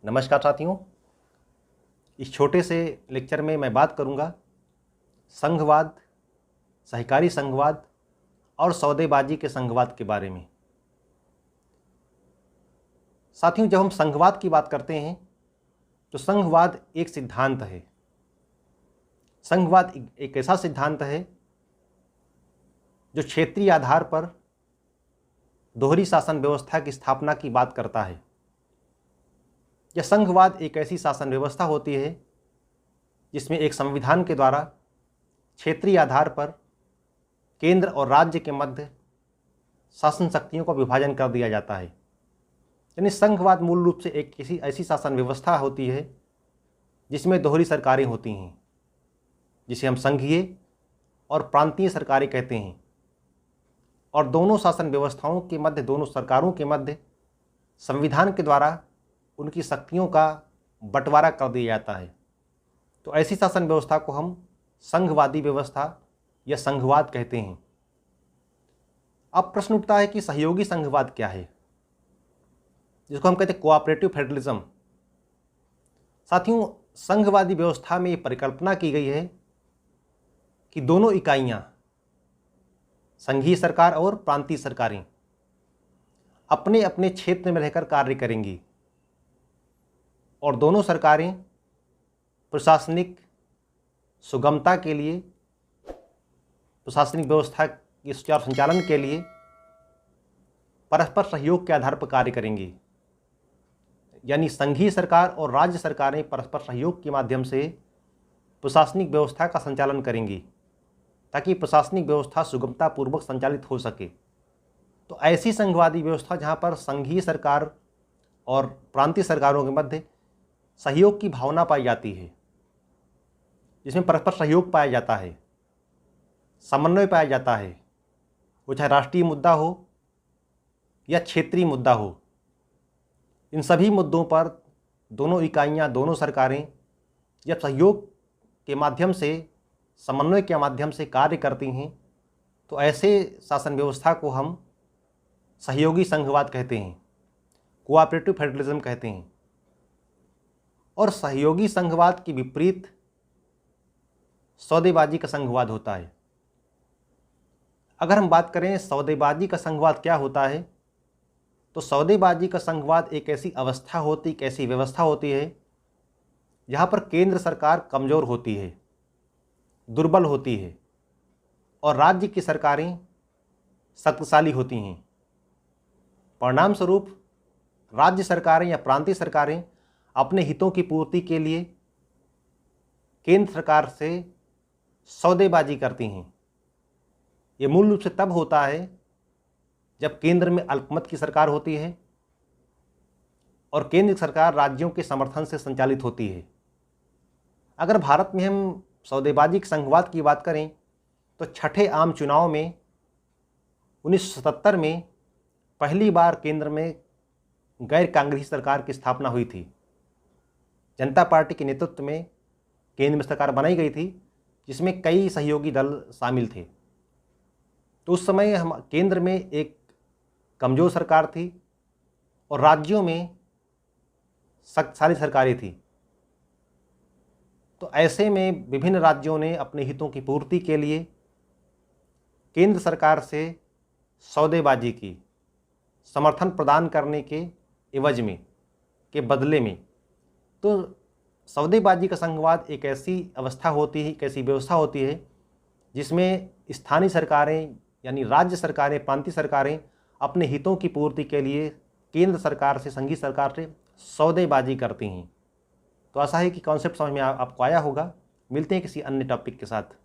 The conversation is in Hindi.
नमस्कार साथियों, इस छोटे से लेक्चर में मैं बात करूंगा संघवाद, सहकारी संघवाद और सौदेबाजी के संघवाद के बारे में। साथियों, जब हम संघवाद की बात करते हैं तो संघवाद एक सिद्धांत है। संघवाद एक ऐसा सिद्धांत है जो क्षेत्रीय आधार पर दोहरी शासन व्यवस्था की स्थापना की बात करता है। यह संघवाद एक ऐसी शासन व्यवस्था होती है जिसमें एक संविधान के द्वारा क्षेत्रीय आधार पर केंद्र और राज्य के मध्य शासन शक्तियों का विभाजन कर दिया जाता है। यानी संघवाद मूल रूप से एक किसी ऐसी शासन व्यवस्था होती है जिसमें दोहरी सरकारें होती हैं, जिसे हम संघीय और प्रांतीय सरकारें कहते हैं। और दोनों शासन व्यवस्थाओं के मध्य, दोनों सरकारों के मध्य संविधान के द्वारा उनकी शक्तियों का बंटवारा कर दिया जाता है। तो ऐसी शासन व्यवस्था को हम संघवादी व्यवस्था या संघवाद कहते हैं। अब प्रश्न उठता है कि सहयोगी संघवाद क्या है, जिसको हम कहते हैं कोऑपरेटिव फेडरलिज्म। साथियों, संघवादी व्यवस्था में ये परिकल्पना की गई है कि दोनों इकाइयां, संघीय सरकार और प्रांतीय सरकारें, अपने अपने क्षेत्र में रहकर कार्य करेंगी और दोनों सरकारें प्रशासनिक सुगमता के लिए, प्रशासनिक व्यवस्था के सुचारू संचालन के लिए परस्पर सहयोग के आधार पर कार्य करेंगी। यानी संघीय सरकार और राज्य सरकारें परस्पर सहयोग के माध्यम से प्रशासनिक व्यवस्था का संचालन करेंगी ताकि प्रशासनिक व्यवस्था सुगमतापूर्वक संचालित हो सके। तो ऐसी संघवादी व्यवस्था जहाँ पर संघीय सरकार और प्रांतीय सरकारों के मध्य सहयोग की भावना पाई जाती है, जिसमें परस्पर सहयोग पाया जाता है, समन्वय पाया जाता है, वो चाहे राष्ट्रीय मुद्दा हो या क्षेत्रीय मुद्दा हो, इन सभी मुद्दों पर दोनों इकाइयाँ, दोनों सरकारें जब सहयोग के माध्यम से, समन्वय के माध्यम से कार्य करती हैं तो ऐसे शासन व्यवस्था को हम सहयोगी संघवाद कहते हैं, कोऑपरेटिव फेडरलिज्म कहते हैं। और सहयोगी संघवाद के विपरीत सौदेबाजी का संघवाद होता है। अगर हम बात करें सौदेबाजी का संघवाद क्या होता है, तो सौदेबाजी का संघवाद एक ऐसी अवस्था होती, एक ऐसी व्यवस्था होती है जहाँ पर केंद्र सरकार कमज़ोर होती है, दुर्बल होती है और राज्य की सरकारें शक्तिशाली होती हैं। परिणाम स्वरूप राज्य सरकारें या प्रांतीय सरकारें अपने हितों की पूर्ति के लिए केंद्र सरकार से सौदेबाजी करती हैं। ये मूल रूप से तब होता है जब केंद्र में अल्पमत की सरकार होती है और केंद्र सरकार राज्यों के समर्थन से संचालित होती है। अगर भारत में हम सौदेबाजी के संघवाद की बात करें तो छठे आम चुनाव में 1977 में पहली बार केंद्र में गैर कांग्रेसी सरकार की स्थापना हुई थी। जनता पार्टी के नेतृत्व में केंद्र में सरकार बनाई गई थी जिसमें कई सहयोगी दल शामिल थे। तो उस समय हम केंद्र में एक कमज़ोर सरकार थी और राज्यों में शक्तिशाली सरकारें थी। तो ऐसे में विभिन्न राज्यों ने अपने हितों की पूर्ति के लिए केंद्र सरकार से सौदेबाजी की, समर्थन प्रदान करने के एवज में, के बदले में। तो सौदेबाजी का संघवाद एक ऐसी अवस्था होती है, एक ऐसी व्यवस्था होती है जिसमें स्थानीय सरकारें यानी राज्य सरकारें, प्रांतीय सरकारें अपने हितों की पूर्ति के लिए केंद्र सरकार से, संघीय सरकार से सौदेबाजी करती हैं। तो आशा है कि कॉन्सेप्ट समझ में आपको आया होगा। मिलते हैं किसी अन्य टॉपिक के साथ।